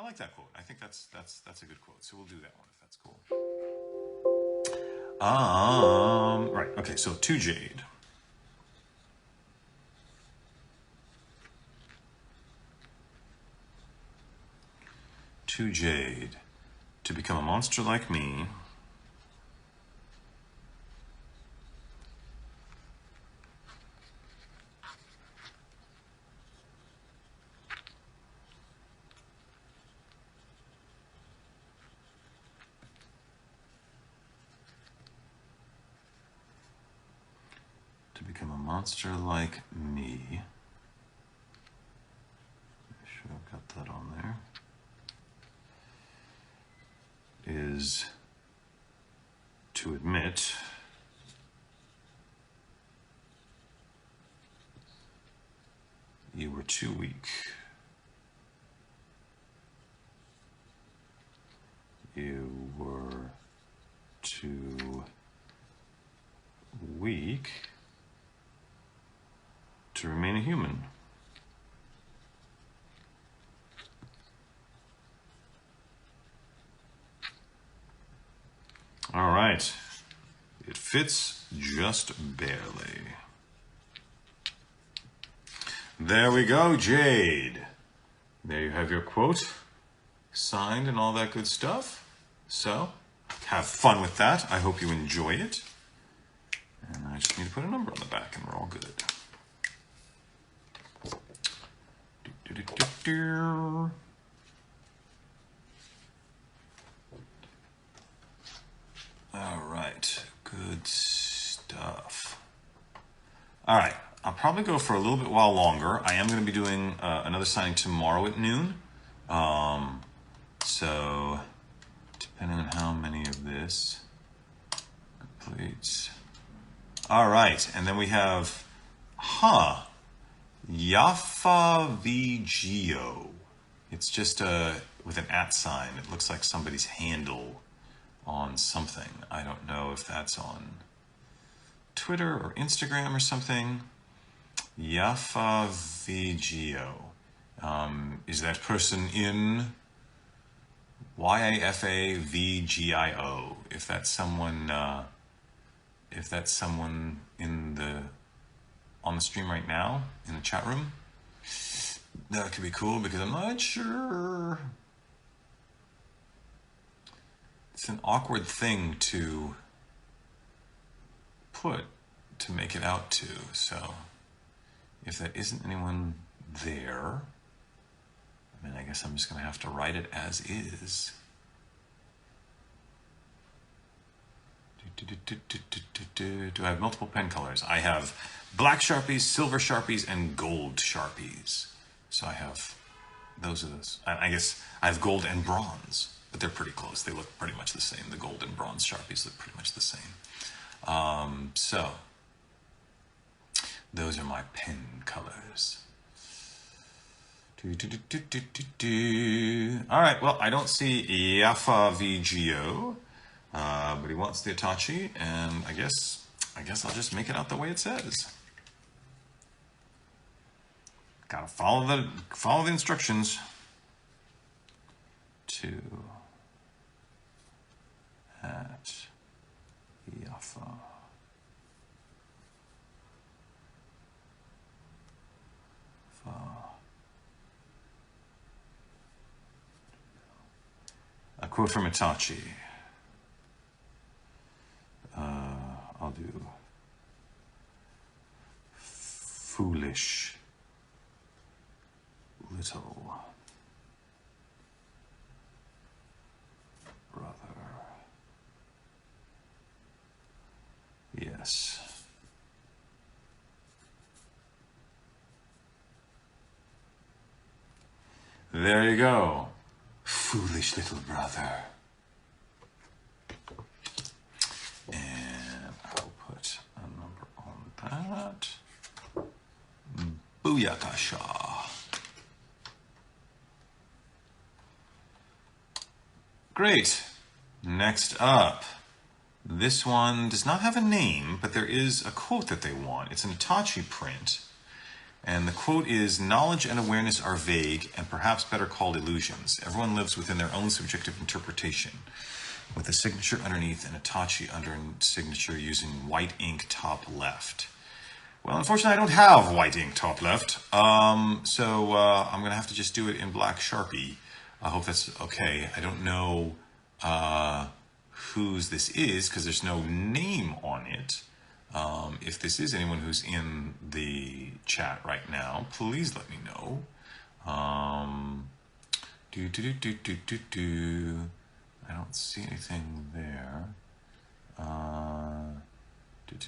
like that quote. I think that's a good quote. So we'll do that one if that's cool. Right. Okay. So to Jade. To Jade, to become a monster like me. To become a monster like me. Make sure I've got that on there. Is to admit you were too weak. You were too weak to remain a human. All right. It fits just barely. There we go, Jade. There you have your quote, signed and all that good stuff. So, have fun with that. I hope you enjoy it. And I just need to put a number on the back and we're all good. All right, good stuff. All right, I'll probably go for a little bit while longer. I am going to be doing another signing tomorrow at noon. So, depending on how many of this completes. All right, and then we have, Yafa Vigio. It's just with an @ sign. It looks like somebody's handle on something. I don't know if that's on Twitter or Instagram or something. Yafa Vigio. Is that person in YAFAVGIO? If that's someone in on the stream right now in the chat room, that could be cool because I'm not sure. It's an awkward thing to make it out to. So if that isn't anyone there, I mean, I guess I'm just going to have to write it as is. Do I have multiple pen colors? I have black Sharpies, silver Sharpies, and gold Sharpies. So I have, those are those. I guess I have gold and bronze, but they're pretty close. They look pretty much the same. The gold and bronze Sharpies look pretty much the same. So those are my pen colors. All right, well, I don't see Yafa Vigio. But he wants the Itachi, and I guess I'll just make it out the way it says. Gotta follow the instructions. To @Yafa. A quote from Itachi. I'll do foolish little brother. Yes. There you go. Foolish little brother. And I'll put a number on that. Booyakasha. Great. Next up. This one does not have a name, but there is a quote that they want. It's an Itachi print. And the quote is, knowledge and awareness are vague and perhaps better called illusions. Everyone lives within their own subjective interpretation, with a signature underneath and a Itachi under signature using white ink top left. Well, unfortunately, I don't have white ink top left, so I'm going to have to just do it in black Sharpie. I hope that's okay. I don't know whose this is because there's no name on it. If this is anyone who's in the chat right now, please let me know. I don't see anything there.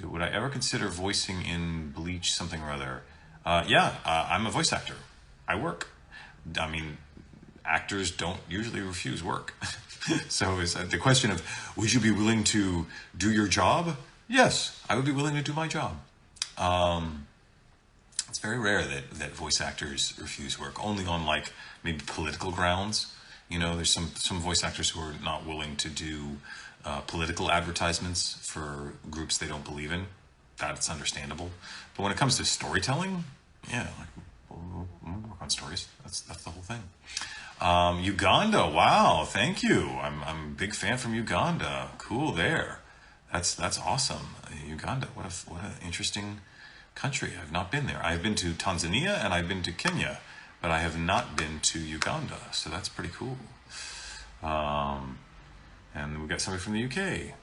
Would I ever consider voicing in Bleach something or other? Yeah, I'm a voice actor. I work. I mean, actors don't usually refuse work. So is the question of, would you be willing to do your job? Yes, I would be willing to do my job. It's very rare that voice actors refuse work, only on like maybe political grounds. You know, there's some voice actors who are not willing to do political advertisements for groups they don't believe in. That's understandable. But when it comes to storytelling, yeah, like, we'll work on stories. That's the whole thing. Uganda, wow, thank you. I'm a big fan from Uganda. Cool there. That's awesome. Uganda, what an interesting country. I've not been there. I've been to Tanzania and I've been to Kenya, but I have not been to Uganda, so that's pretty cool. And we got somebody from the UK.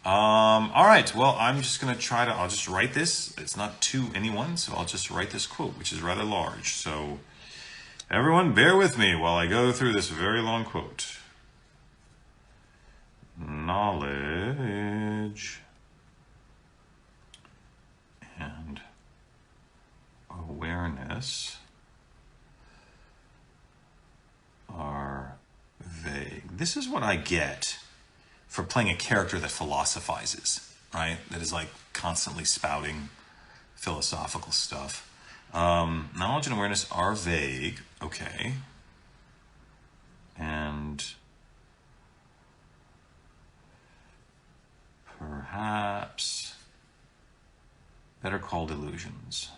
All right, well, I'm just going to try to, I'll just write this. It's not to anyone, so I'll just write this quote, which is rather large. So everyone, bear with me while I go through this very long quote. Knowledge and awareness are vague. This is what I get for playing a character that philosophizes, right? That is like constantly spouting philosophical stuff. Knowledge and awareness are vague, okay. And perhaps better called illusions.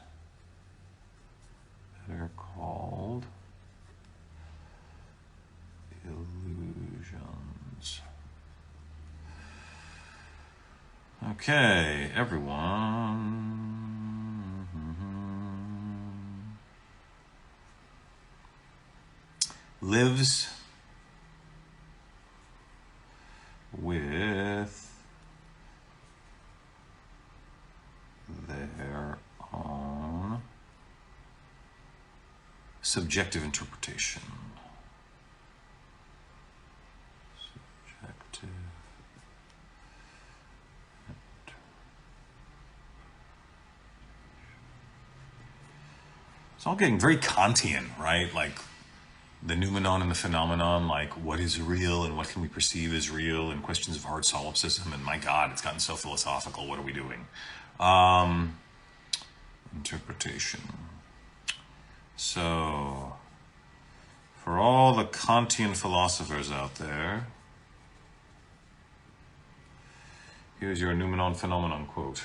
Better called illusions. Okay, everyone. Lives with their own subjective interpretation. Subjective. It's all getting very Kantian, right? Like the noumenon and the phenomenon, like what is real and what can we perceive as real, and questions of hard solipsism. And my God, it's gotten so philosophical. What are we doing? Interpretation. So, for all the Kantian philosophers out there, here's your noumenon phenomenon quote.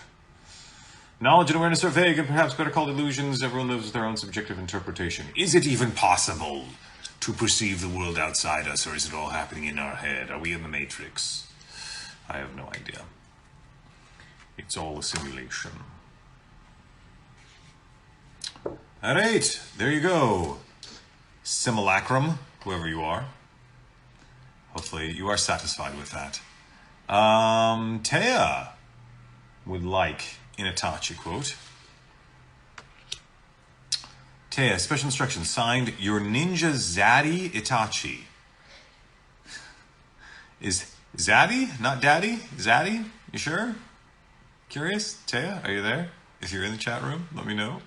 Knowledge and awareness are vague and perhaps better called illusions. Everyone lives with their own subjective interpretation. Is it even possible to perceive the world outside us, or is it all happening in our head? Are we in the Matrix? I have no idea. It's all a simulation. All right, there you go. Simulacrum, whoever you are. Hopefully you are satisfied with that. Taya would like an Itachi quote. Taya, special instructions, signed, your ninja Zaddy Itachi. Is Zaddy, not Daddy? Zaddy? You sure? Curious? Taya, are you there? If you're in the chat room, let me know.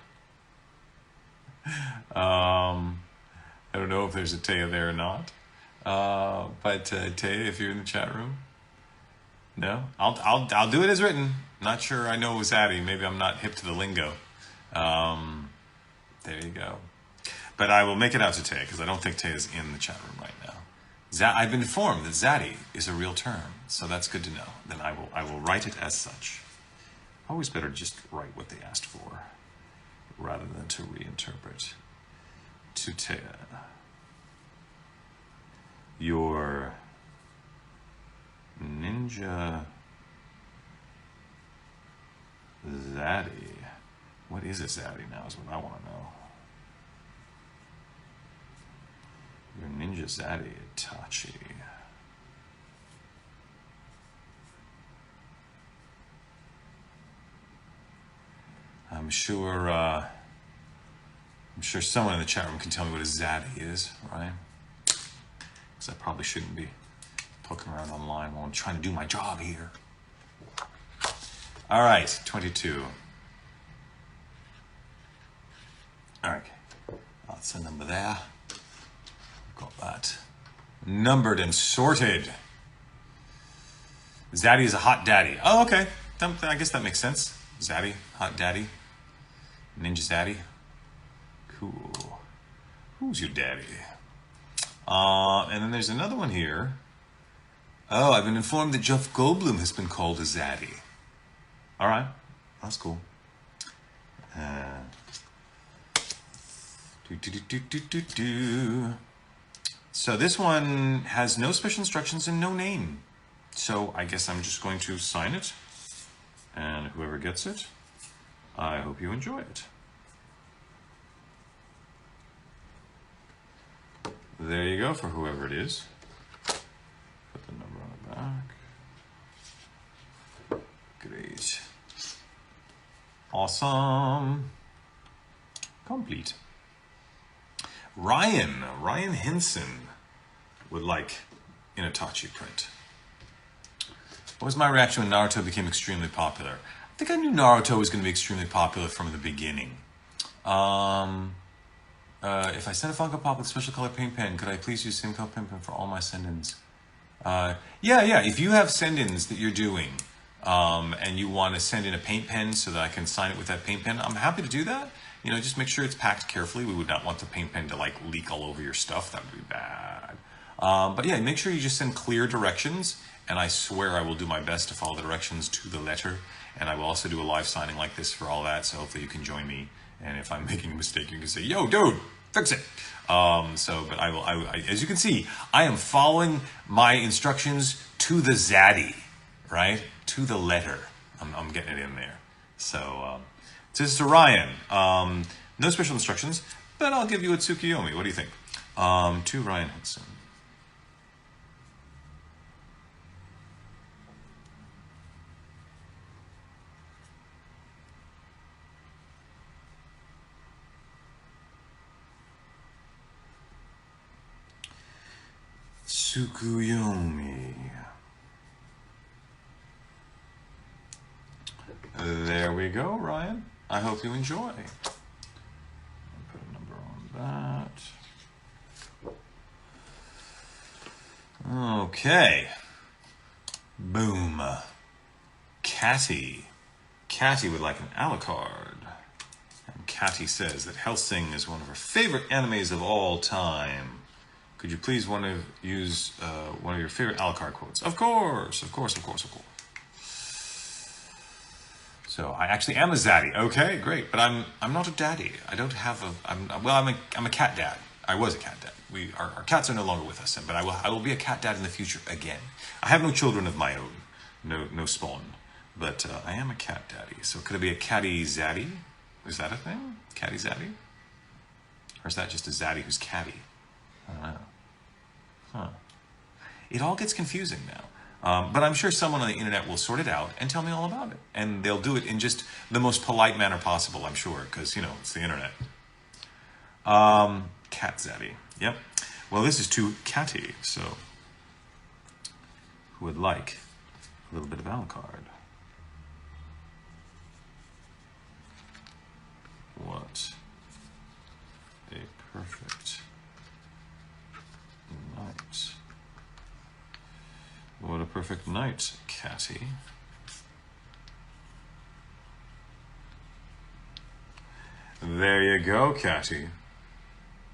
I don't know if there's a Taya there or not. But Taya, if you're in the chat room, no, I'll do it as written. Not sure I know Zaddy. Maybe I'm not hip to the lingo. There you go. But I will make it out to Taya because I don't think Taya's in the chat room right now. I've been informed that Zaddy is a real term, so that's good to know. Then I will write it as such. Always better to just write what they asked for. rather than to reinterpret. Tutea. Your ninja zaddy. What is a zaddy now is what I want to know. Your ninja zaddy, Itachi. I'm sure someone in the chat room can tell me what a zaddy is, right? Because I probably shouldn't be poking around online while I'm trying to do my job here. All right, 22. All right, that's a number there. Got that numbered and sorted. Zaddy is a hot daddy. Oh, okay. I guess that makes sense. Zaddy, hot daddy, ninja zaddy. Cool. Who's your daddy? And then there's another one here. Oh, I've been informed that Jeff Goldblum has been called a zaddy. All right, that's cool. So this one has no special instructions and no name. So I guess I'm just going to sign it. And whoever gets it, I hope you enjoy it. There you go for whoever it is. Put the number on the back. Great. Awesome. Complete. Ryan Henson would like an Itachi print. What was my reaction when Naruto became extremely popular? I think I knew Naruto was going to be extremely popular from the beginning. If I send a Funko Pop with a special color paint pen, could I please use same color paint pen for all my send-ins? Yeah. If you have send-ins that you're doing, and you want to send in a paint pen so that I can sign it with that paint pen, I'm happy to do that. You know, just make sure it's packed carefully. We would not want the paint pen to like leak all over your stuff. That would be bad. But yeah, make sure you just send clear directions, and I swear I will do my best to follow the directions to the letter. And I will also do a live signing like this for all that, so hopefully you can join me. And if I'm making a mistake, you can say, "Yo, dude, fix it." But I as you can see, I am following my instructions to the zaddy, right? To the letter. I'm getting it in there. So, this is to Ryan. No special instructions, but I'll give you a Tsukiyomi. What do you think? To Ryan Henson. Tsukuyomi. There we go, Ryan. I hope you enjoy. I'll put a number on that. Okay. Boom. Catty. Catty would like an Alucard. And Catty says that Hellsing is one of her favorite animes of all time. Could you please use one of your favorite Alucard quotes? Of course. So I actually am a zaddy. Okay, great. But I'm not a daddy. I don't have I'm a cat dad. I was a cat dad. Our cats are no longer with us, but I will be a cat dad in the future again. I have no children of my own, no spawn, but I am a cat daddy. So could it be a catty zaddy? Is that a thing? Catty zaddy? Or is that just a zaddy who's catty? I don't know. Huh. It all gets confusing now. But I'm sure someone on the internet will sort it out and tell me all about it. And they'll do it in just the most polite manner possible, I'm sure, because, it's the internet. Cat zaddy. Yep. Well, this is to Catty, so who would like a little bit of Alucard? What a perfect night. What a perfect night, Catty. There you go, Catty.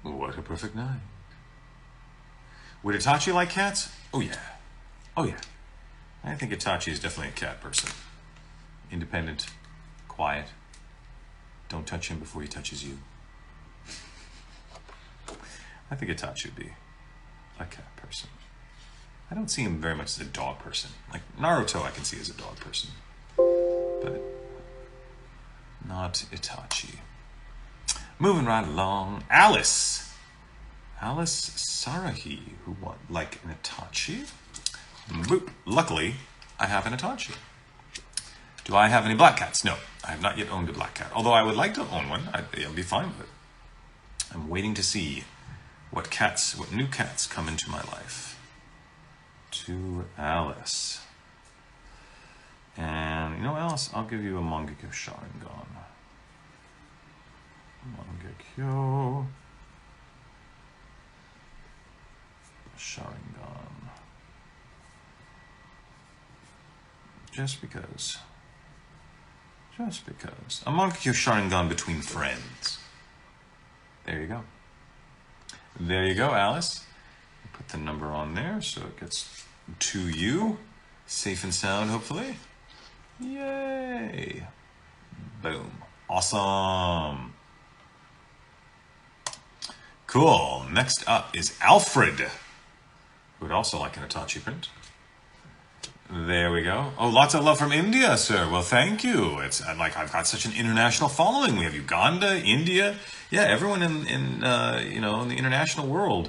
What a perfect night. Would Itachi like cats? Oh yeah. I think Itachi is definitely a cat person. Independent, quiet, Don't touch him before he touches you. I think Itachi would be a cat person. I don't see him very much as a dog person. Like Naruto I can see as a dog person. But not Itachi. Moving right along. Alice. Alice Sarahi, who won? Like an Itachi? Boop. Luckily, I have an Itachi. Do I have any black cats? No, I have not yet owned a black cat. Although I would like to own one. I'll be fine with it. I'm waiting to see what new cats come into my life. To Alice. And you know, Alice, I'll give you a Mangekyo Sharingan. Mangekyo Sharingan. Just because. A Mangekyo Sharingan between friends. There you go. There you go, Alice. Put the number on there so it gets to you. Safe and sound, hopefully. Yay. Boom. Awesome. Cool. Next up is Alfred, who would also like an Itachi print. There we go. Oh, lots of love from India, sir. Well, thank you. It's like I've got such an international following. We have Uganda, India. Yeah, everyone in the international world.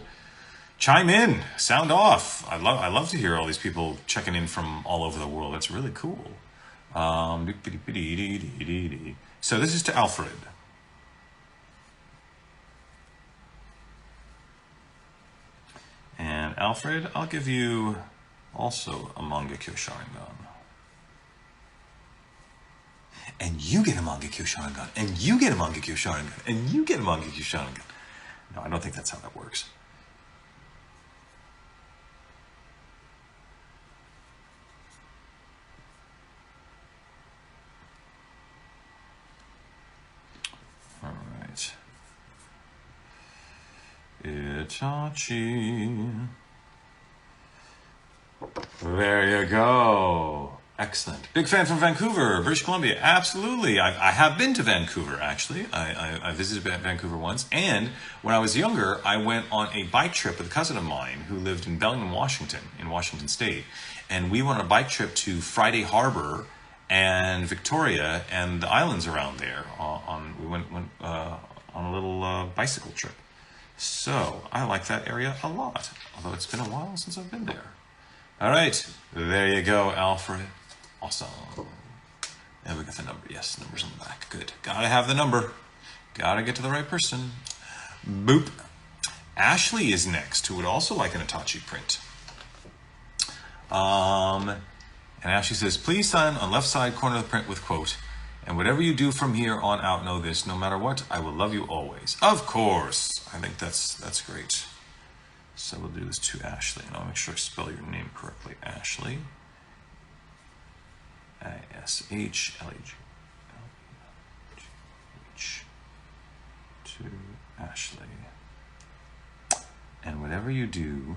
Chime in, sound off. I love to hear all these people checking in from all over the world. That's really cool. So this is to Alfred. And Alfred, I'll give you also a Mangekyo Sharingan. And you get a Mangekyo Sharingan. And you get a Mangekyo Sharingan. And you get a Mangekyo Sharingan. No, I don't think that's how that works. All right. Itachi. There you go. Excellent. Big fan from Vancouver, British Columbia. Absolutely. I have been to Vancouver, actually. I visited Vancouver once. And when I was younger, I went on a bike trip with a cousin of mine who lived in Bellingham, Washington, in Washington State. And we went on a bike trip to Friday Harbor and Victoria and the islands around there. We went on a little bicycle trip. So I like that area a lot, although it's been a while since I've been there. All right, there you go, Alfred. Awesome. And we got the number. Yes, number's on the back. Good. Gotta have the number. Gotta get to the right person. Boop. Ashley is next, who would also like an Itachi print. And Ashley says, please sign on left side corner of the print with quote, and whatever you do from here on out, know this, no matter what, I will love you always. Of course. I think that's great. So we'll do this to Ashley, and I'll make sure I spell your name correctly. Ashley. A-S-H-L-E-G-H. To Ashley. And whatever you do,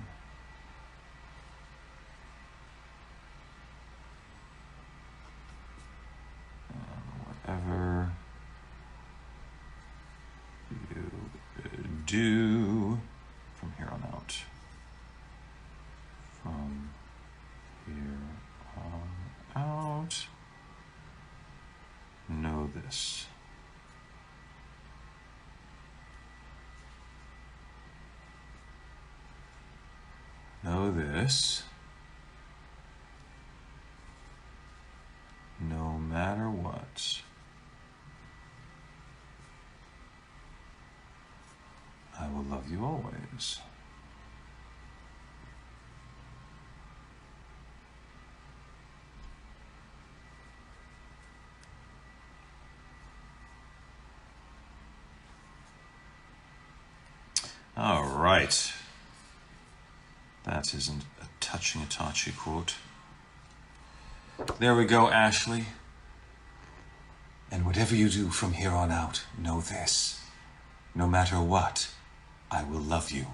whatever you do from here on out. From here on out. Know this. Know this. No matter what. I will love you always. All right. That isn't a touching Itachi quote. There we go, Ashley. And whatever you do from here on out, know this. No matter what, I will love you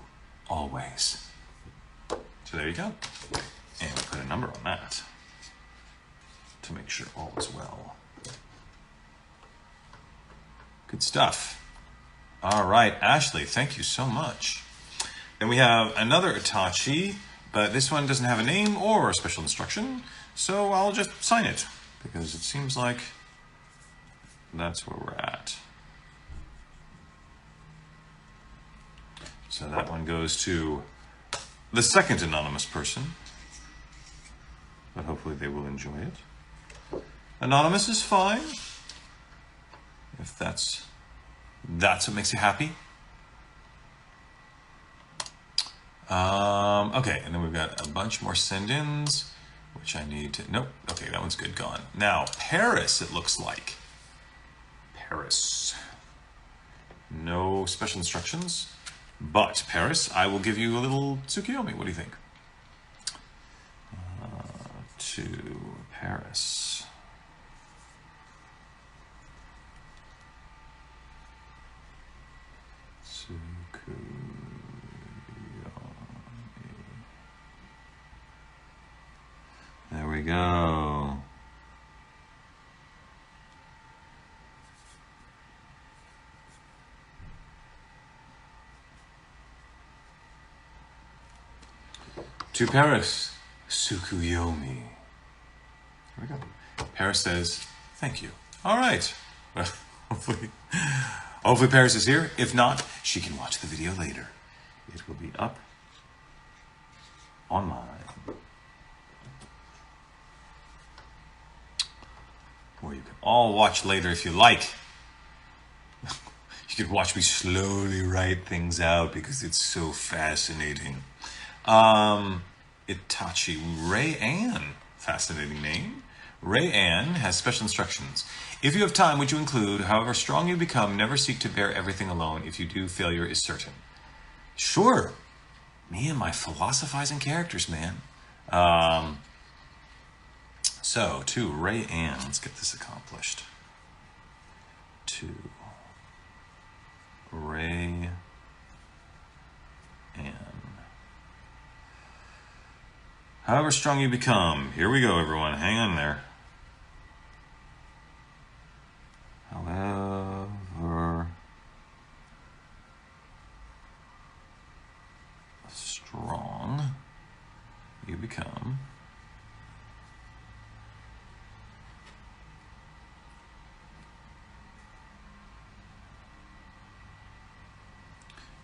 always. So there you go. And we put a number on that to make sure all is well. Good stuff. All right, Ashley, thank you so much. Then we have another Itachi, but this one doesn't have a name or a special instruction, so I'll just sign it, because it seems like that's where we're at. So that one goes to the second anonymous person, but hopefully they will enjoy it. Anonymous is fine, if that's what makes you happy. Okay, and then we've got a bunch more send-ins, which I need to... Nope. Okay, that one's good. Gone. Now, Paris, it looks like. Paris. No special instructions. But, Paris, I will give you a little Tsukiyomi. What do you think? To Paris. There we go. To Paris, Tsukuyomi. There we go. Paris says, thank you. All right. Well, hopefully Paris is here. If not, she can watch the video later. It will be up online. Or you can all watch later if you like. You can watch me slowly write things out because it's so fascinating. Itachi Ray Ann. Fascinating name. Ray Ann has special instructions. If you have time, would you include, however strong you become, never seek to bear everything alone. If you do, failure is certain. Sure. Me and my philosophizing characters, man. So, to Ray Ann, let's get this accomplished. To Ray Ann. However strong you become. Here we go, everyone. Hang on there. However strong you become,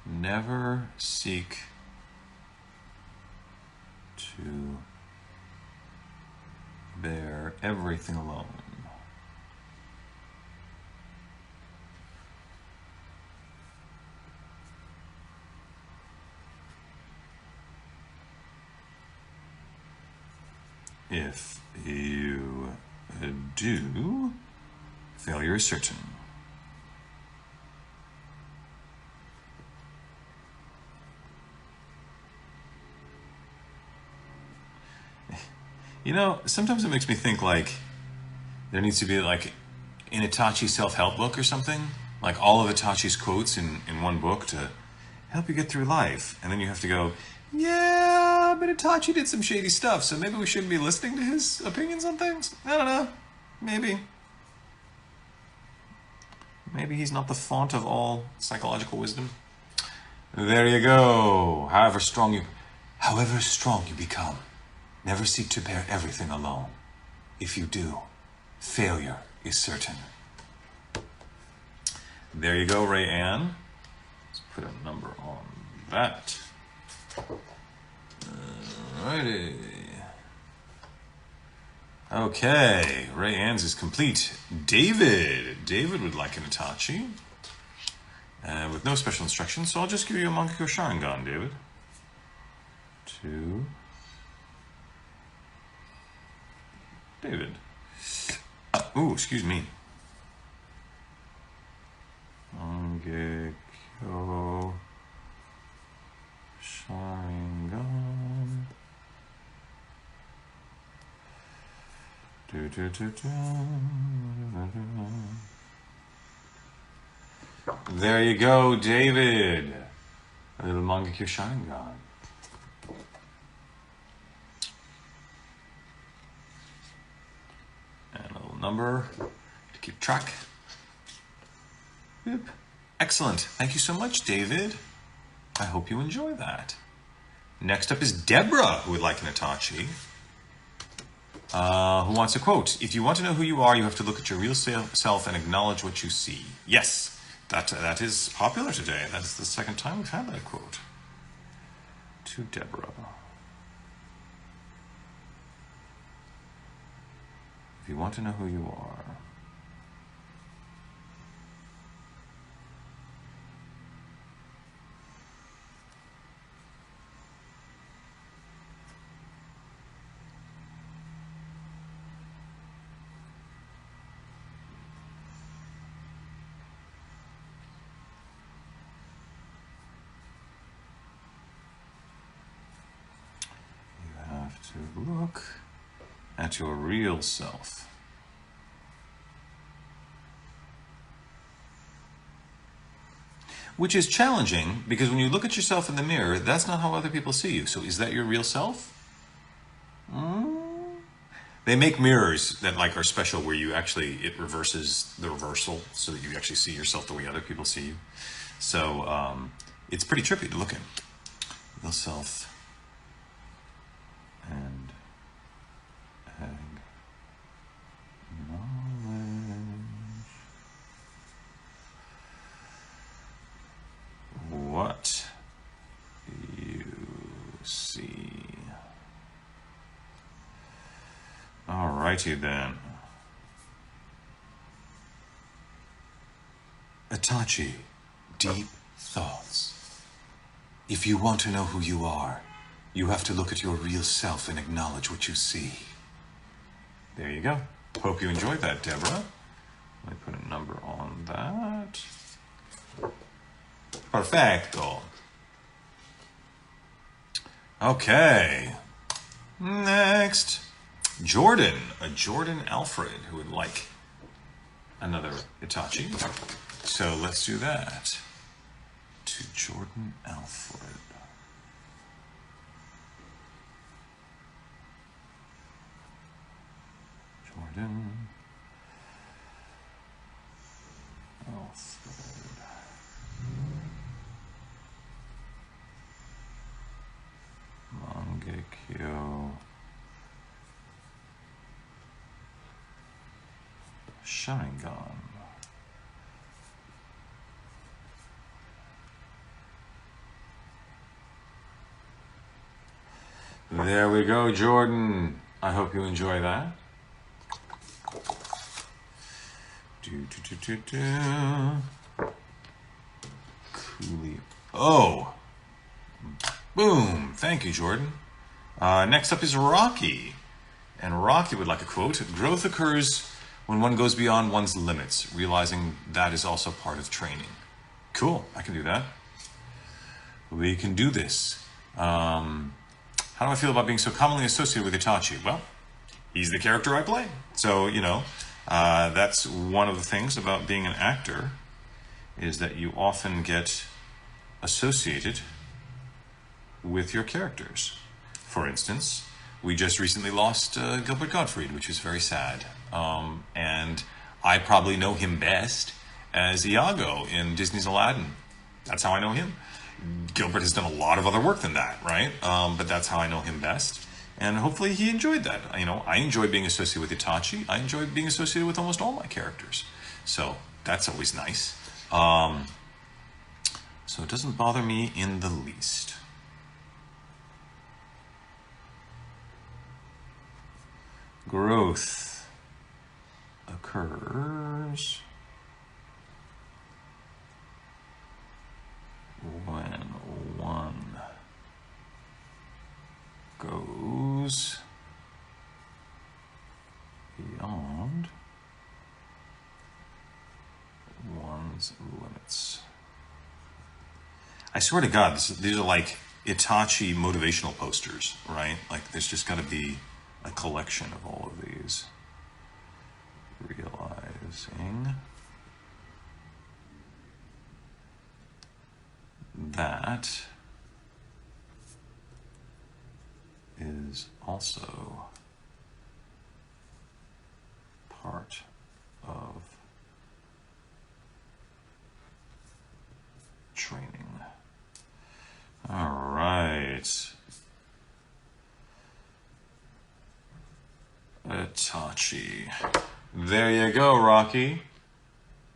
never seek to bear everything alone. If you do, failure is certain. You know, sometimes it makes me think like there needs to be like an Itachi self-help book or something, like all of Itachi's quotes in one book to help you get through life. And then you have to go, yeah, but Itachi did some shady stuff, so maybe we shouldn't be listening to his opinions on things? I don't know. Maybe. Maybe he's not the font of all psychological wisdom. There you go. However strong you become, never seek to bear everything alone. If you do, failure is certain. There you go, Ray Ann. Let's put a number on that. Alrighty. Okay, Ray Ann's is complete. David would like an Itachi. With no special instructions, so I'll just give you a Mangekyo Sharingan, David. To David. Excuse me. Mangekyo Sharingan. There you go, David. A little Mangekyo Sharingan. And a little number to keep track. Excellent. Thank you so much, David. I hope you enjoy that. Next up is Deborah, who would like an Itachi. Who wants a quote? If you want to know who you are, you have to look at your real self and acknowledge what you see. Yes, that is popular today. That's the second time we've had that quote. To Deborah. If you want to know who you are, to look at your real self. Which is challenging, because when you look at yourself in the mirror, that's not how other people see you. So is that your real self? They make mirrors that are special, where you actually, it reverses the reversal, so that you actually see yourself the way other people see you. So it's pretty trippy to look at. Real self. And acknowledge what you see. Alrighty then. Itachi, deep thoughts. If you want to know who you are, you have to look at your real self and acknowledge what you see. There you go. Hope you enjoyed that, Deborah. Let me put a number on that. Perfecto. Okay. Next. Jordan. A Jordan Alfred who would like another Itachi. So let's do that. To Jordan Alfred. Jordan Alfred. Mangekyo Sharingan. There we go, Jordan. I hope you enjoy that. Coolio. Oh. Boom. Thank you, Jordan. Next up is Rocky. And Rocky would like a quote. Growth occurs when one goes beyond one's limits, realizing that is also part of training. Cool. I can do that. We can do this. How do I feel about being so commonly associated with Itachi? Well, he's the character I play. So, you know, that's one of the things about being an actor, is that you often get associated with your characters. For instance, we just recently lost Gilbert Gottfried, which is very sad. And I probably know him best as Iago in Disney's Aladdin. That's how I know him. Gilbert has done a lot of other work than that, right? But that's how I know him best. And hopefully he enjoyed that. You know, I enjoy being associated with Itachi. I enjoy being associated with almost all my characters. So that's always nice. So it doesn't bother me in the least. Growth occurs when one goes beyond one's limits. I swear to God, these are like Itachi motivational posters, right? Like there's just got to be a collection of all of these. Realizing that is also part of Itachi. There you go, Rocky.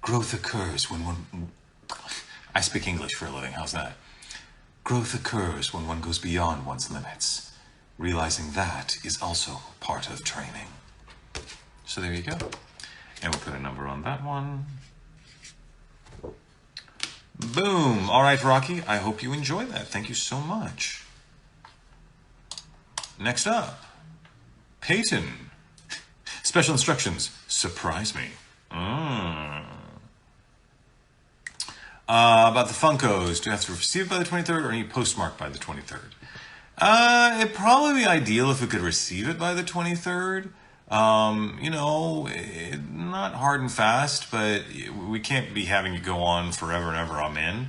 Growth occurs when one... I speak English for a living, how's that? Growth occurs when one goes beyond one's limits. Realizing that is also part of training. So there you go. And we'll put a number on that one. Boom. All right, Rocky, I hope you enjoy that. Thank you so much. Next up, Peyton. Special instructions. Surprise me. About the Funkos. Do you have to receive it by the 23rd or need postmarked by the 23rd? It'd probably be ideal if we could receive it by the 23rd. You know, not hard and fast, but we can't be having it go on forever and ever. Amen.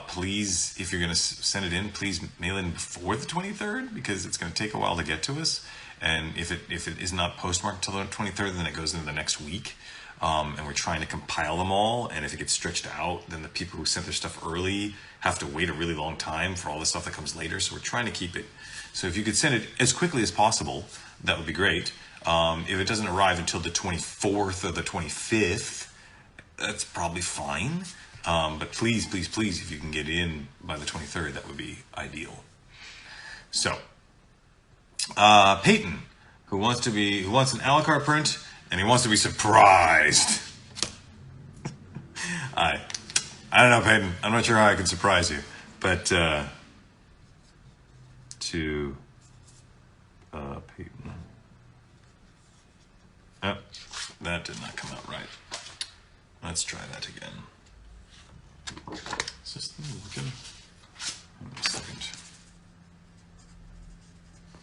Please, if you're going to send it in, please mail in before the 23rd because it's going to take a while to get to us. And if it is not postmarked until the 23rd, then it goes into the next week. And we're trying to compile them all. And if it gets stretched out, then the people who sent their stuff early have to wait a really long time for all the stuff that comes later. So we're trying to keep it. So if you could send it as quickly as possible, that would be great. If it doesn't arrive until the 24th or the 25th, that's probably fine. But please, please, please, if you can get in by the 23rd, that would be ideal. So, Peyton, who wants an a la carte print, and he wants to be surprised. I don't know, Peyton. I'm not sure how I can surprise you, but to Peyton. Oh, that did not come out right. Let's try that again. Is this thing working? Wait a second.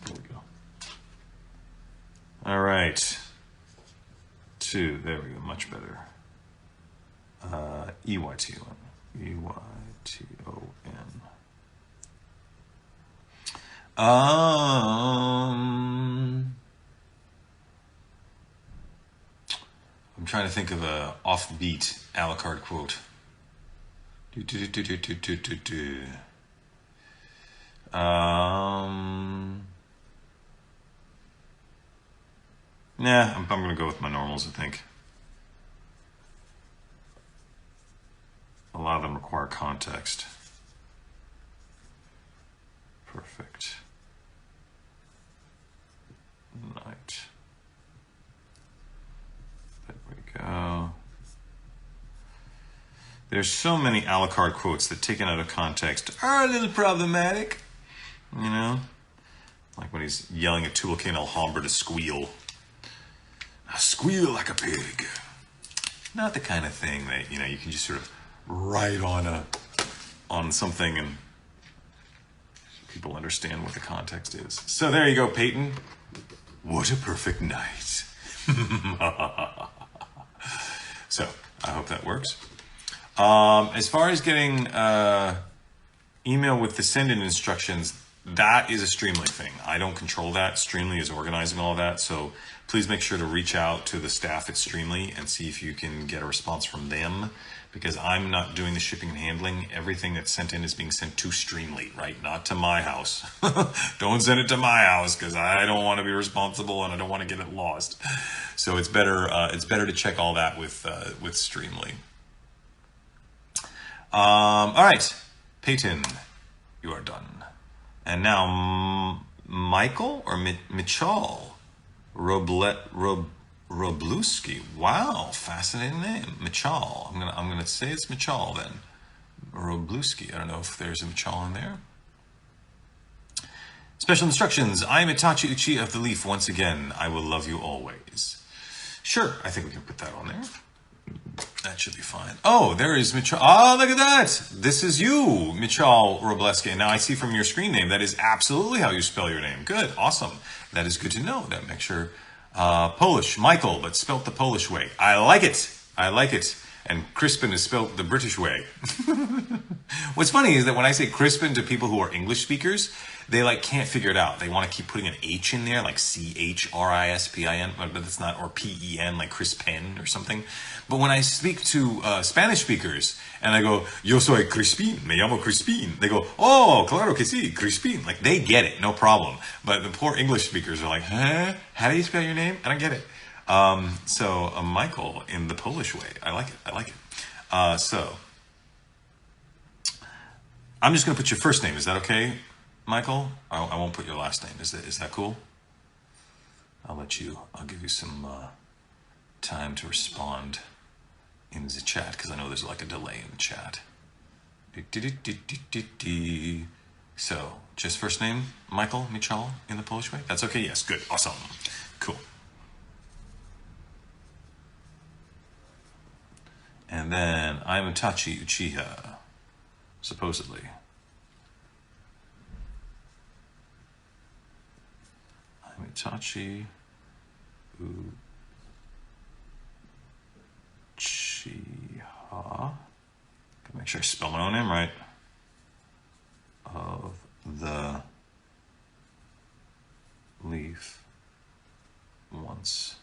There we go. All right. There we go. Much better. EYTON. EYTON. I'm trying to think of a offbeat a la carte quote. Nah, I'm going to go with my normals, I think. A lot of them require context. Perfect. Night. There we go. There's so many a la carte quotes that taken out of context are a little problematic. You know? Like when he's yelling at Tubalcain Alhambra to squeal. I squeal like a pig. Not the kind of thing that, you know, you can just sort of write on something and people understand what the context is. So there you go, Peyton. What a perfect night. So I hope that works. As far as getting email with the send-in instructions, that is a Streamily thing. I don't control that. Streamily is organizing all that. So please make sure to reach out to the staff at Streamily and see if you can get a response from them, because I'm not doing the shipping and handling. Everything that's sent in is being sent to Streamily, right? Not to my house. Don't send it to my house because I don't want to be responsible and I don't want to get it lost. So it's better to check all that with Streamily. All right, Peyton, you are done. And now Michael or Michal Robluski. Wow, fascinating name, Michal. I'm gonna say it's Michal then. Robluski. I don't know if there's a Michal in there. Special instructions. I am Itachi Uchi of the Leaf once again. I will love you always. Sure, I think we can put that on there. That should be fine. Oh, there is Michal. Oh, look at that. This is you, Michal Robleski. Now I see from your screen name, that is absolutely how you spell your name. Good. Awesome. That is good to know. That makes sure. Polish, Michael, but spelt the Polish way. I like it. I like it. And Crispin is spelled the British way. What's funny is that when I say Crispin to people who are English speakers, they like can't figure it out. They want to keep putting an H in there, like Crispin, but it's not, or Pen, like Crispin or something. But when I speak to Spanish speakers and I go, yo soy Crispin, me llamo Crispin, they go, oh, claro que sí, Crispin. Like they get it, no problem. But the poor English speakers are like, huh? How do you spell your name? I don't get it. So Michael in the Polish way. I like it. So I'm just going to put your first name. Is that okay, Michael? I won't put your last name. Is that cool? I'll give you some time to respond in the chat because I know there's like a delay in the chat. So just first name, Michael, Michal in the Polish way? That's okay? Yes, good. Awesome. Cool. And then I'm Itachi Uchiha, supposedly. I'm Itachi Uchiha. Gotta make sure I spell my own name right. Of the Leaf once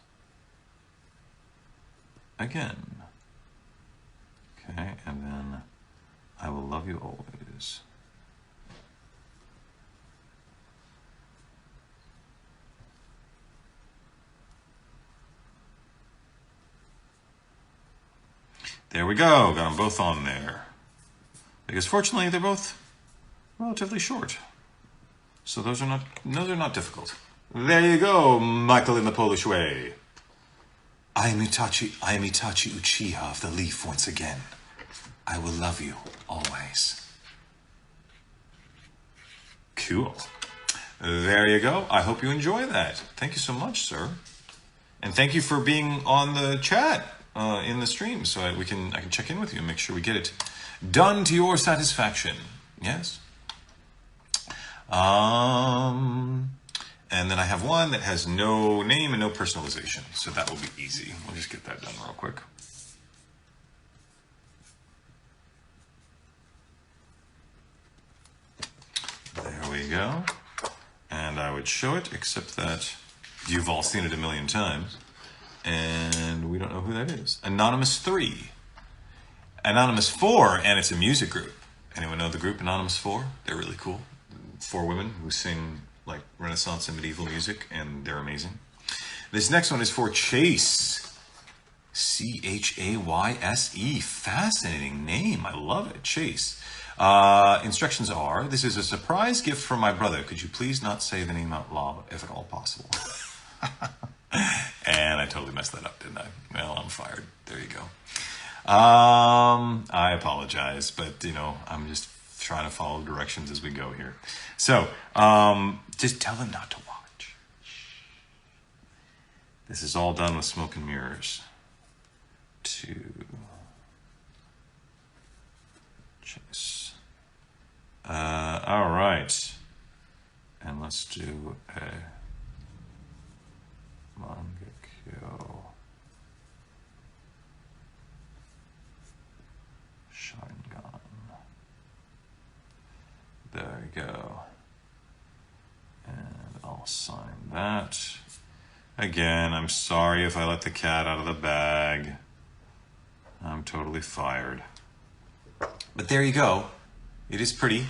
again. Okay, and then I will love you always. There we go, got them both on there. Because fortunately they're both relatively short. So those are not difficult. There you go, Michael in the Polish way. I am Itachi Uchiha of the Leaf once again. I will love you always. Cool. There you go. I hope you enjoy that. Thank you so much, sir. And thank you for being on the chat in the stream so I can check in with you and make sure we get it done to your satisfaction. Yes. And then I have one that has no name and no personalization. So that will be easy. We'll just get that done real quick. There we go. And I would show it, except that you've all seen it a million times. And we don't know who that is. Anonymous 3. Anonymous 4, and it's a music group. Anyone know the group Anonymous 4? They're really cool. 4 women who sing like Renaissance and medieval music, and they're amazing. This next one is for Chase. Chayse. Fascinating name. I love it. Chase. Instructions are, this is a surprise gift from my brother. Could you please not say the name out loud if at all possible? And I totally messed that up, didn't I? Well, I'm fired. There you go. I apologize, but I'm just trying to follow directions as we go here. So, just tell him not to watch. This is all done with smoke and mirrors. To Chase. All right. And let's do a Mangekyo Sharingan. There you go. And I'll sign that. Again, I'm sorry if I let the cat out of the bag. I'm totally fired. But there you go. It is pretty.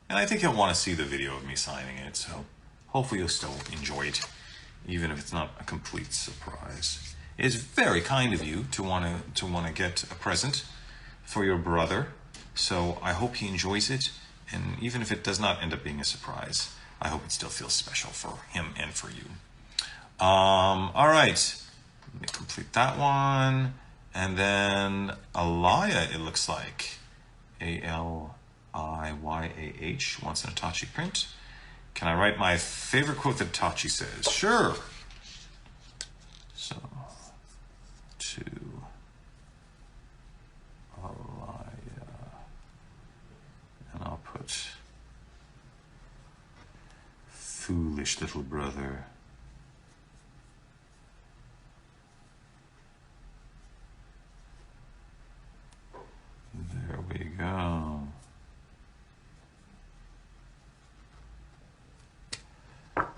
And I think you'll want to see the video of me signing it. So hopefully you'll still enjoy it, even if it's not a complete surprise. It is very kind of you to want to get a present for your brother. So I hope he enjoys it. And even if it does not end up being a surprise, I hope it still feels special for him and for you. All right. Let me complete that one. And then Aliyah, it looks like. Aliyah wants an Itachi print. Can I write my favorite quote that Itachi says? Sure. So, to Aliyah. And I'll put, foolish little brother.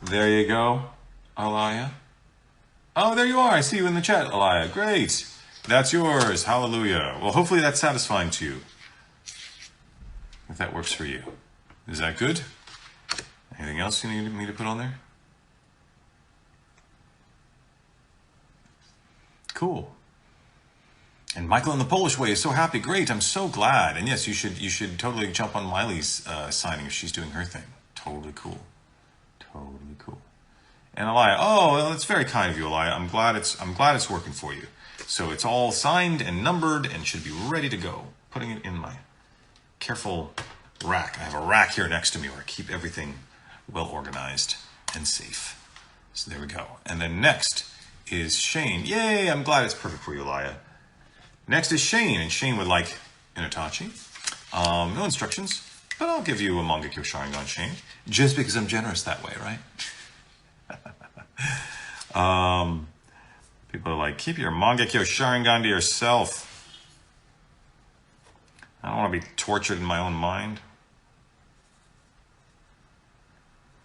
There you go, Alaya. Oh, there you are. I see you in the chat, Alaya. Great. That's yours. Hallelujah. Well, hopefully that's satisfying to you. If that works for you. Is that good? Anything else you need me to put on there? Cool. And Michael in the Polish way is so happy. Great. I'm so glad. And yes, you should totally jump on Miley's signing if she's doing her thing. Totally cool. Totally cool. And Elia, oh, well, that's very kind of you, Elia. I'm glad it's working for you. So it's all signed and numbered and should be ready to go. Putting it in my careful rack. I have a rack here next to me where I keep everything well organized and safe. So there we go. And then next is Shane. Yay, I'm glad it's perfect for you, Elia. Next is Shane, and Shane would like an Itachi. No instructions, but I'll give you a Mangekyo Sharingan, Shane, just because I'm generous that way, right? People are like, keep your Mangekyo Sharingan to yourself. I don't want to be tortured in my own mind.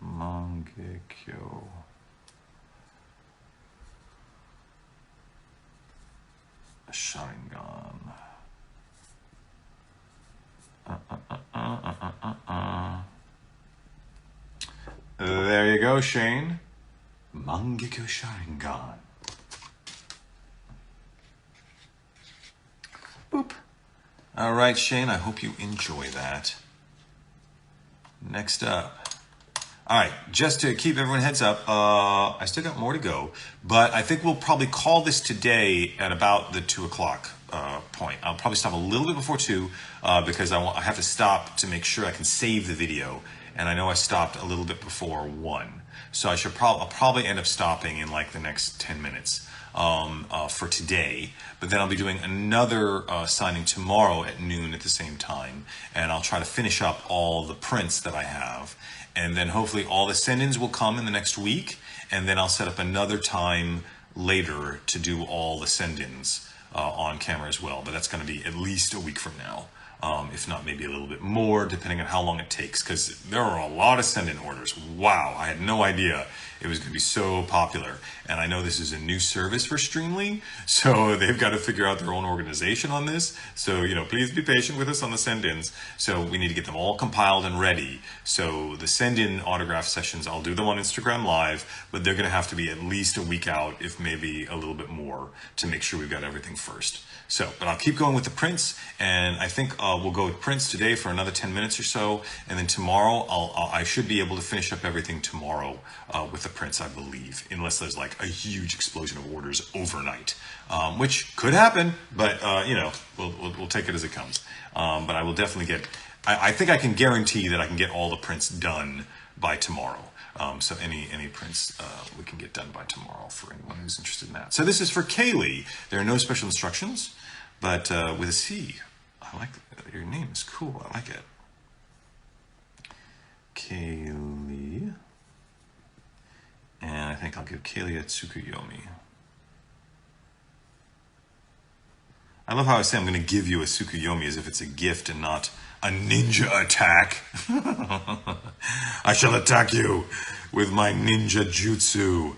Mangekyo Sharingan. There you go, Shane. Mangekyo Sharingan. Boop. All right, Shane, I hope you enjoy that. Next up. All right, just to keep everyone heads up, I still got more to go, but I think we'll probably call this today at about the 2 o'clock point. I'll probably stop a little bit before 2 because I have to stop to make sure I can save the video, and I know I stopped a little bit before 1. So I'll probably end up stopping in like the next 10 minutes for today, but then I'll be doing another signing tomorrow at noon at the same time, and I'll try to finish up all the prints that I have. And then hopefully all the send-ins will come in the next week. And then I'll set up another time later to do all the send-ins on camera as well. But that's going to be at least a week from now. If not maybe a little bit more, depending on how long it takes. Because there are a lot of send-in orders. Wow, I had no idea it was going to be so popular. And I know this is a new service for Streamily, so they've got to figure out their own organization on this. So, please be patient with us on the send-ins. So we need to get them all compiled and ready. So the send-in autograph sessions, I'll do them on Instagram Live, but they're going to have to be at least a week out, if maybe a little bit more, to make sure we've got everything first. So, but I'll keep going with the prints, and I think we'll go with prints today for another 10 minutes or so, and then tomorrow I should be able to finish up everything tomorrow with the prints, I believe, unless there's like a huge explosion of orders overnight, which could happen, but we'll take it as it comes. But I will definitely get. I think I can guarantee that I can get all the prints done by tomorrow. So any prints we can get done by tomorrow for anyone who's interested in that. So this is for Kaylee. There are no special instructions, but with a C. I like your name is cool. I like it. Kaylee. And I think I'll give Kaylee a Tsukuyomi. I love how I say I'm going to give you a Tsukuyomi as if it's a gift and not a ninja attack. I shall attack you with my ninja jutsu.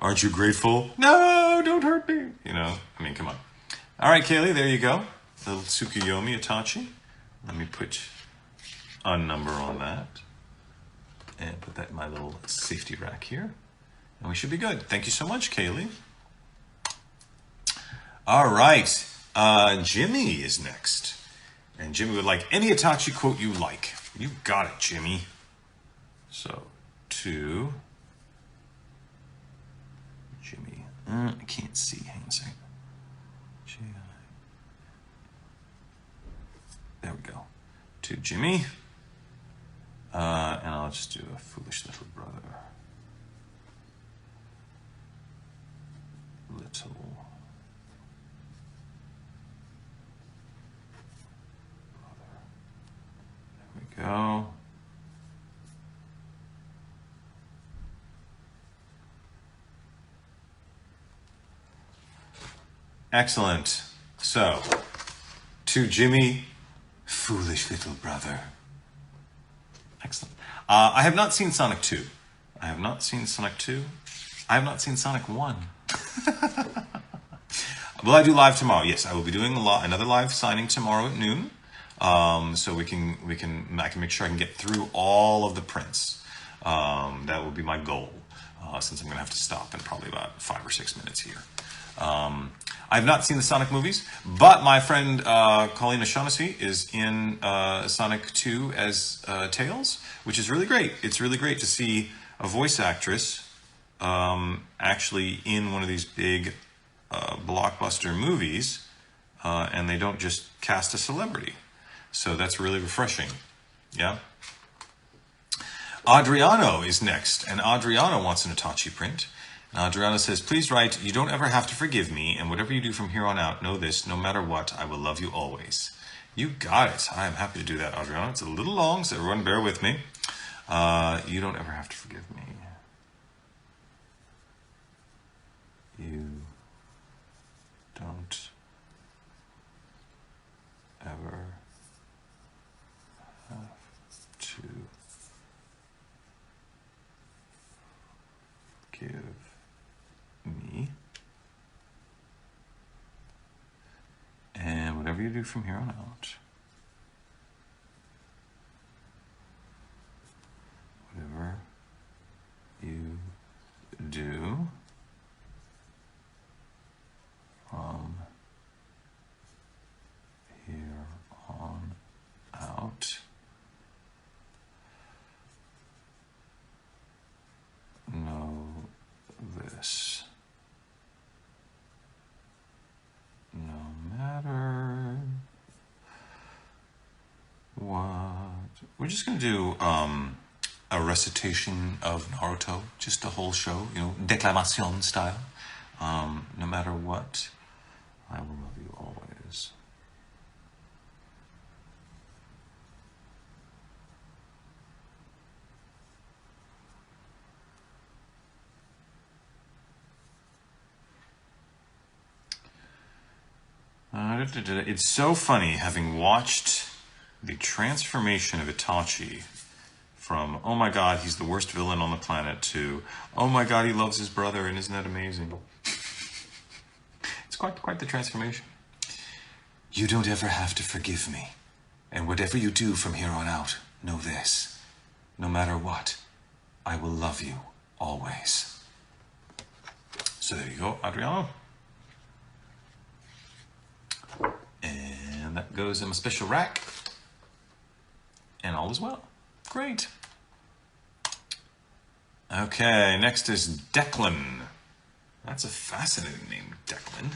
Aren't you grateful? No, don't hurt me. Come on. All right, Kaylee, there you go. Little Tsukuyomi Itachi. Let me put a number on that. And put that in my little safety rack here. And we should be good. Thank you so much, Kaylee. All right. Jimmy is next. And Jimmy would like any Itachi quote you like. You got it, Jimmy. So, to Jimmy. I can't see. Hang on a second. There we go. To Jimmy. And I'll just do a foolish little brother. Little. Go. Excellent. So, to Jimmy, foolish little brother. Excellent. I have not seen Sonic 2. I have not seen Sonic 2. I have not seen Sonic 1. Will I do live tomorrow? Yes, I will be doing another live signing tomorrow at noon. So I can make sure I can get through all of the prints. That will be my goal, since I'm going to have to stop in probably about 5 or 6 minutes here. I have not seen the Sonic movies, but my friend Colleen O'Shaughnessy is in Sonic 2 as Tails, which is really great. It's really great to see a voice actress actually in one of these big blockbuster movies, and they don't just cast a celebrity. So that's really refreshing. Yeah. Adriano is next, and Adriano wants an Itachi print. And Adriano says, please write, you don't ever have to forgive me, and whatever you do from here on out, know this, no matter what, I will love you always. You got it. I am happy to do that, Adriano. It's a little long, so everyone bear with me. You don't ever have to forgive me. You don't ever have to give me, and whatever you do from here on out, whatever you do from here on out, know this, no matter what. We're just going to do a recitation of Naruto, just the whole show, you know, declamation style. No matter what, I will love you always. It's so funny having watched the transformation of Itachi from, oh my god, he's the worst villain on the planet, to, oh my god, he loves his brother, and isn't that amazing? It's quite the transformation. You don't ever have to forgive me, and whatever you do from here on out, know this, no matter what, I will love you always. So there you go, Adriano. And that goes in my special rack. And all is well. Great. Okay, next is Declan. That's a fascinating name, Declan.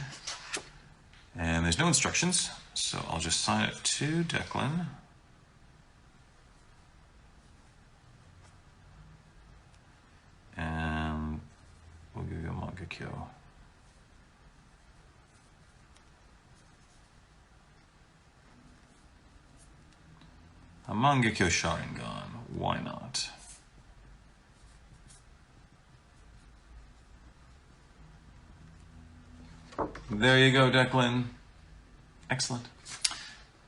And there's no instructions, so I'll just sign it to Declan. And we'll give you a Mangekyo. A Mangekyo Sharingan, why not? There you go, Declan. Excellent.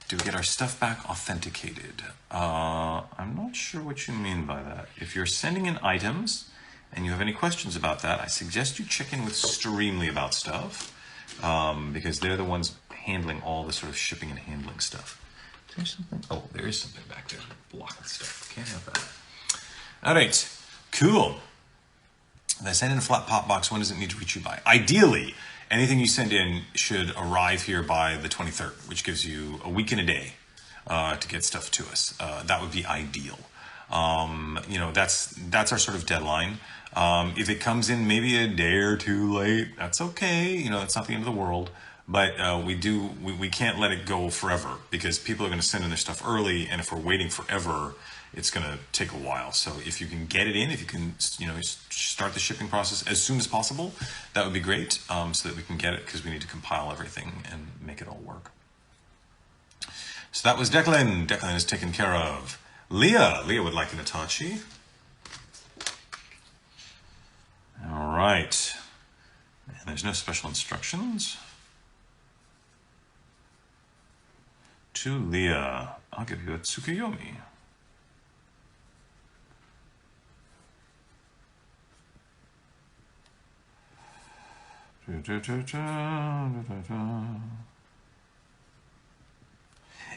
Do we get our stuff back authenticated? I'm not sure what you mean by that. If you're sending in items and you have any questions about that, I suggest you check in with Streamily about stuff, because they're the ones handling all the sort of shipping and handling stuff. There's something. Oh, there is something back there blocking stuff. Can't have that. All right, cool. If I send in a flat pop box, when does it need to reach you by? Ideally, anything you send in should arrive here by the 23rd, which gives you a week and a day to get stuff to us. That would be ideal. You know, that's our sort of deadline. If it comes in maybe a day or two late, that's okay. You know, it's not the end of the world. But we can't let it go forever, because people are going to send in their stuff early, and if we're waiting forever, it's going to take a while. So if you can get it in, if you can, you know, start the shipping process as soon as possible, that would be great, so that we can get it, because we need to compile everything and make it all work. So that was Declan. Declan is taken care of. Leah would like an Itachi. All right. And there's no special instructions. To Leah, I'll give you a Tsukuyomi.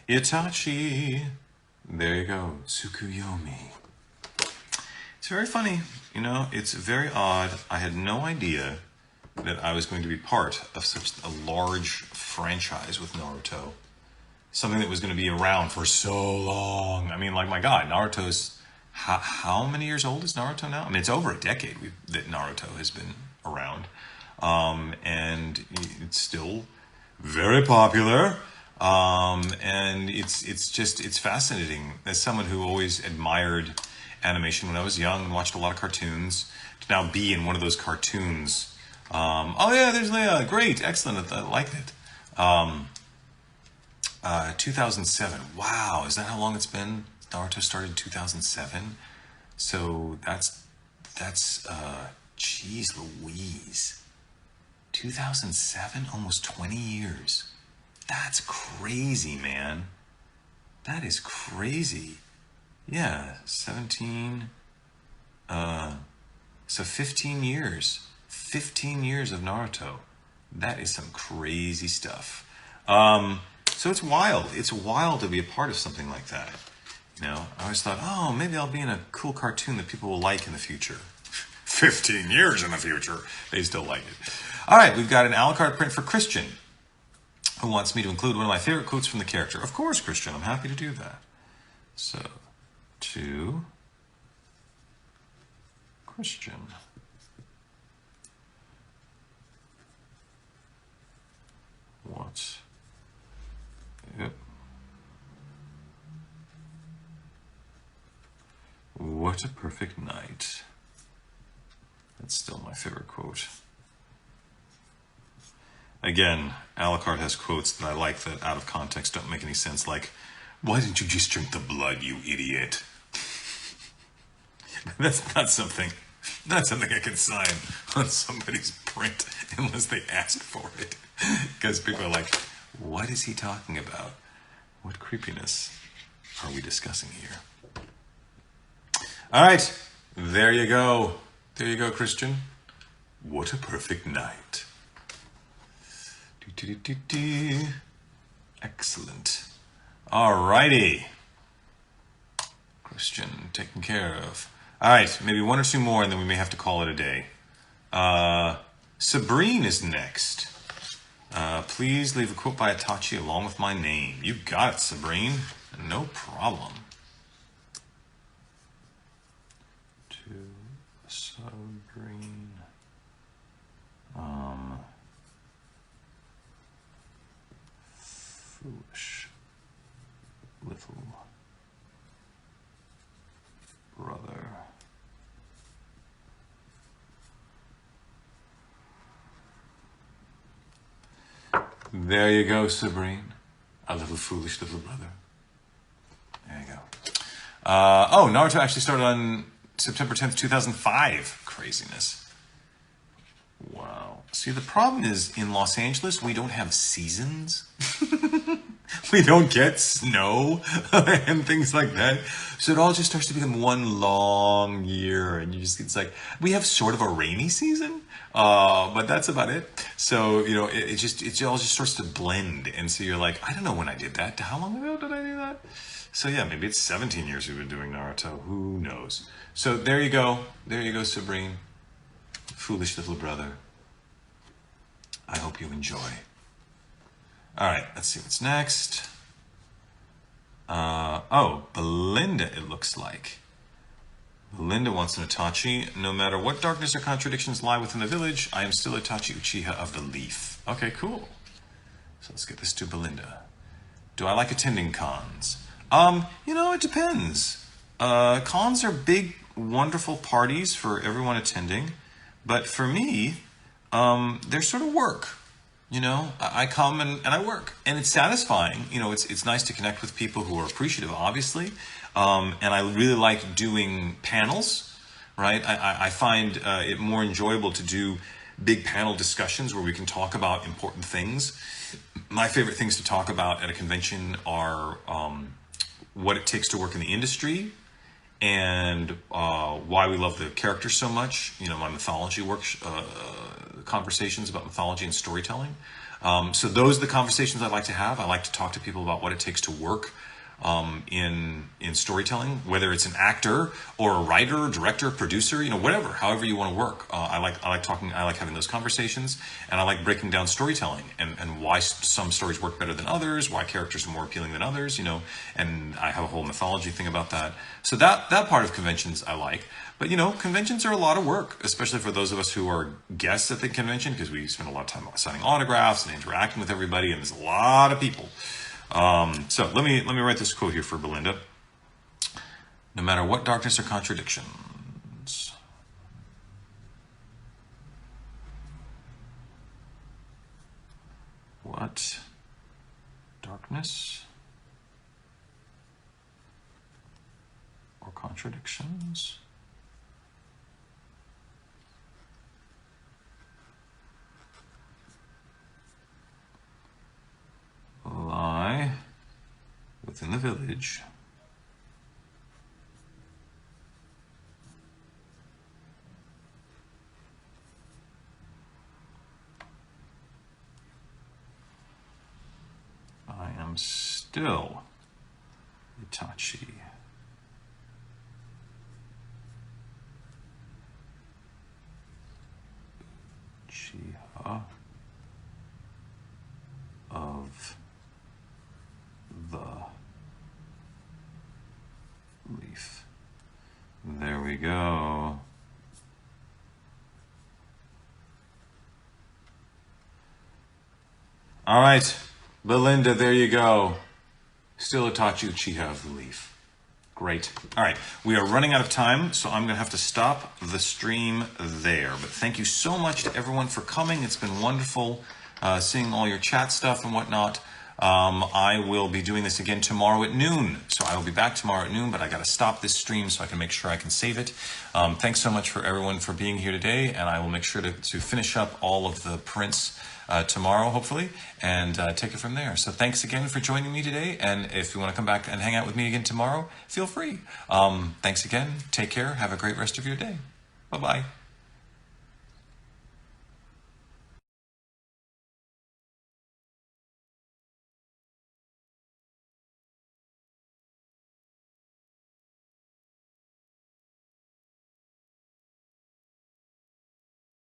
Itachi. There you go. Tsukuyomi. It's very funny. You know, it's very odd. I had no idea that I was going to be part of such a large franchise with Naruto. Something that was going to be around for so long. I mean, like, my God, Naruto's... How many years old is Naruto now? I mean, it's over a decade that Naruto has been around. And it's still very popular. And it's fascinating. As someone who always admired animation when I was young and watched a lot of cartoons, to now be in one of those cartoons. Oh yeah, there's Leia. Great, excellent. I like it. 2007. Wow, is that how long it's been? Naruto started in 2007. So that's geez Louise. 2007, almost 20 years. That's crazy, man. That is crazy. Yeah, 17. So 15 years. 15 years of Naruto. That is some crazy stuff. So it's wild. It's wild to be a part of something like that. You know, I always thought, oh, maybe I'll be in a cool cartoon that people will like in the future. 15 years in the future. They still like it. All right, we've got an a la carte print for Christian, who wants me to include one of my favorite quotes from the character. Of course, Christian, I'm happy to do that. So, to Christian. What? Yep. What a perfect night. That's still my favorite quote. Again, a la carte has quotes that I like that out of context don't make any sense, like, why didn't you just drink the blood, you idiot? That's not something I can sign on somebody's print unless they ask for it. Because people are like, what is he talking about? What creepiness are we discussing here? All right, there you go. There you go, Christian. What a perfect night. Excellent. All righty. Christian taken care of. All right, maybe one or two more, and then we may have to call it a day. Sabrine is next. Please leave a quote by Itachi along with my name. You got it, Sabrine. No problem. To Sabrine. Foolish little brother. There you go, Sabrine. A little foolish little brother. There you go. Oh, Naruto actually started on September 10th, 2005. Craziness. Wow. See, the problem is in Los Angeles, we don't have seasons. We don't get snow and things like that. So it all just starts to become one long year. And it's like, we have sort of a rainy season, but that's about it. So, you know, it all just starts to blend. And so you're like, I don't know when I did that. How long ago did I do that? So yeah, maybe it's 17 years we've been doing Naruto. Who knows? So there you go. There you go, Sabrine. Foolish little brother. I hope you enjoy. All right, let's see what's next. Oh, Belinda, it looks like. Belinda wants an Itachi. No matter what darkness or contradictions lie within the village, I am still Itachi Uchiha of the Leaf. Okay, cool. So let's get this to Belinda. Do I like attending cons? You know, it depends. Cons are big, wonderful parties for everyone attending. But for me, they're sort of work. You know, I come and I work, and it's satisfying. You know, it's nice to connect with people who are appreciative, obviously. And I really like doing panels, right? I find it more enjoyable to do big panel discussions where we can talk about important things. My favorite things to talk about at a convention are what it takes to work in the industry, and why we love the characters so much. You know, my mythology conversations about mythology and storytelling. So those are the conversations I like to have. I like to talk to people about what it takes to work in storytelling, whether it's an actor or a writer, director, producer, whatever, however you want to work. I like having those conversations, and I like breaking down storytelling and why some stories work better than others, why characters are more appealing than others, and I have a whole mythology thing about that. So that part of conventions I like. But conventions are a lot of work, especially for those of us who are guests at the convention, because we spend a lot of time signing autographs and interacting with everybody, and there's a lot of people. So let me write this quote here for Belinda. No matter what darkness or contradictions, what darkness or contradictions lie within the village, I am still Itachi. Uchiha of the leaf. There we go. All right, Belinda, there you go. Still Itachi Uchiha of the leaf. Great. All right, we are running out of time, so I'm going to have to stop the stream there. But thank you so much to everyone for coming. It's been wonderful seeing all your chat stuff and whatnot. I will be doing this again tomorrow at noon. So I will be back tomorrow at noon, but I got to stop this stream so I can make sure I can save it. Thanks so much for everyone for being here today, and I will make sure to finish up all of the prints tomorrow, hopefully, and take it from there. So thanks again for joining me today, and if you want to come back and hang out with me again tomorrow, feel free. Thanks again. Take care. Have a great rest of your day. Bye-bye.